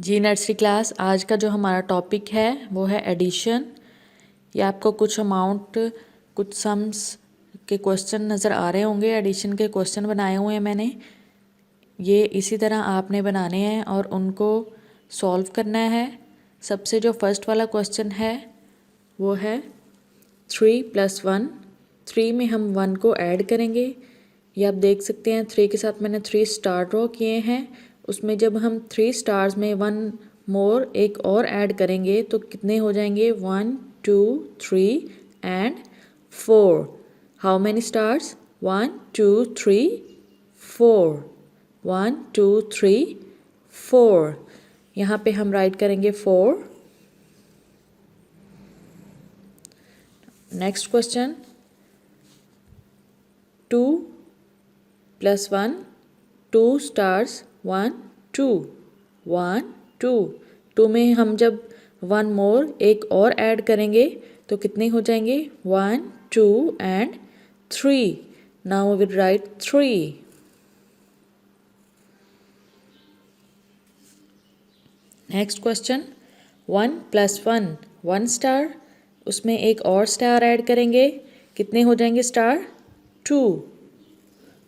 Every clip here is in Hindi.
जी नर्सरी क्लास, आज का जो हमारा टॉपिक है वो है एडिशन। ये आपको कुछ अमाउंट, कुछ सम्स के क्वेश्चन नज़र आ रहे होंगे। एडिशन के क्वेश्चन बनाए हुए हैं मैंने। ये इसी तरह आपने बनाने हैं और उनको सॉल्व करना है। सबसे जो फर्स्ट वाला क्वेश्चन है वो है 3 + 1। 3 में हम 1 को ऐड करेंगे। ये आप देख सकते हैं 3 के साथ मैंने 3 स्टार ड्रॉ किए हैं। उसमें जब हम 3 स्टार्स में 1 मोर एक और ऐड करेंगे तो कितने हो जाएंगे? 1 2 3 एंड 4। How many stars? 1 2 3 4। 1 2 3 4। यहाँ पे हम राइट करेंगे 4। Next question 2 + 1। 2 स्टार्स 1 2 1 2। 2 में हम जब 1 मोर एक और ऐड करेंगे तो कितने हो जाएंगे? 1 2 and 3। Now we will write 3। Next question 1 + 1। 1 star, उसमें एक और स्टार ऐड करेंगे, कितने हो जाएंगे star? 2।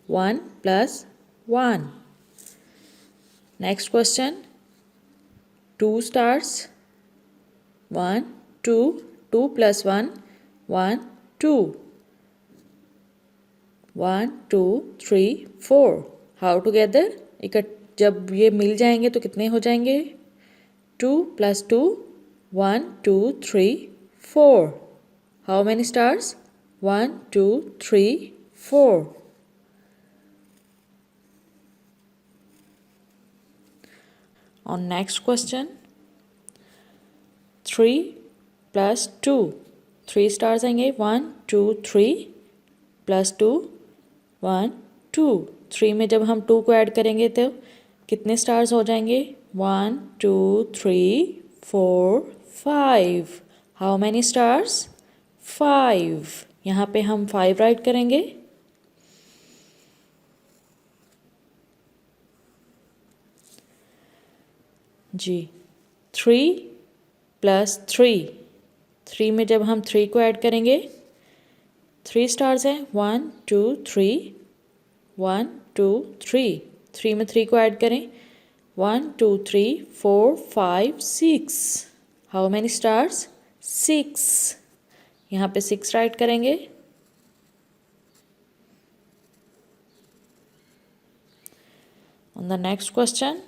1 + 1। Next question 2 stars 1 2 2 + 1 1 2 1 2 3 4। How together? जब ये मिल जाएंगे तो कितने हो जाएंगे? 2 + 2 1 2 3 4। How many stars? 1 2 3 4। On next question 3 + 2। 3 stars आएंगे 1 2 3 + 2 1 2। 3 में जब हम 2 को ऐड करेंगे तो कितने स्टार्स हो जाएंगे? 1 2 3 4 5। How many stars? 5। यहाँ पे हम 5 राइट करेंगे। जी 3 + 3। 3 में जब हम 3 को ऐड करेंगे 3 स्टार्स हैं 1 2 3 1 2 3। 3 में 3 को ऐड करें 1 2 3 4 5 6। How many stars? 6। यहाँ पे 6 राइट करेंगे। On the next question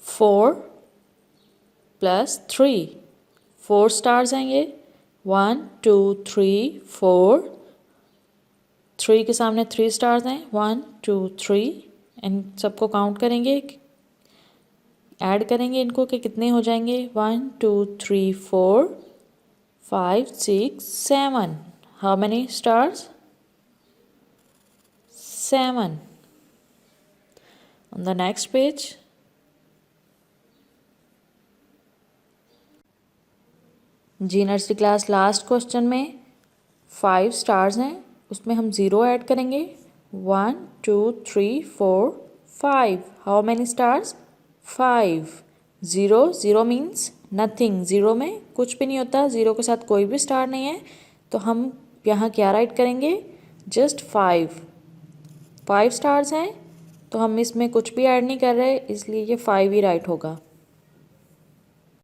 4 + 3। 4 stars आएंगे 1 2 3 4। 3 के सामने 3 स्टार्स हैं 1 2 3। इन सबको काउंट करेंगे, ऐड करेंगे इनको कि कितने हो जाएंगे? 1 2 3 4 5 6 7। How many stars? 7। On the next page जी नर्सरी क्लास, लास्ट क्वेश्चन में 5 स्टार्स हैं, उसमें हम 0 ऐड करेंगे 1 2 3 4 5। How many stars? 5। 0 0 means nothing. 0 में कुछ भी नहीं होता, 0 के साथ कोई भी स्टार नहीं है, तो हम यहाँ क्या राइट करेंगे? जस्ट 5। 5 स्टार्स हैं तो हम इसमें कुछ भी ऐड नहीं कर रहे, इसलिए ये 5 ही राइट होगा।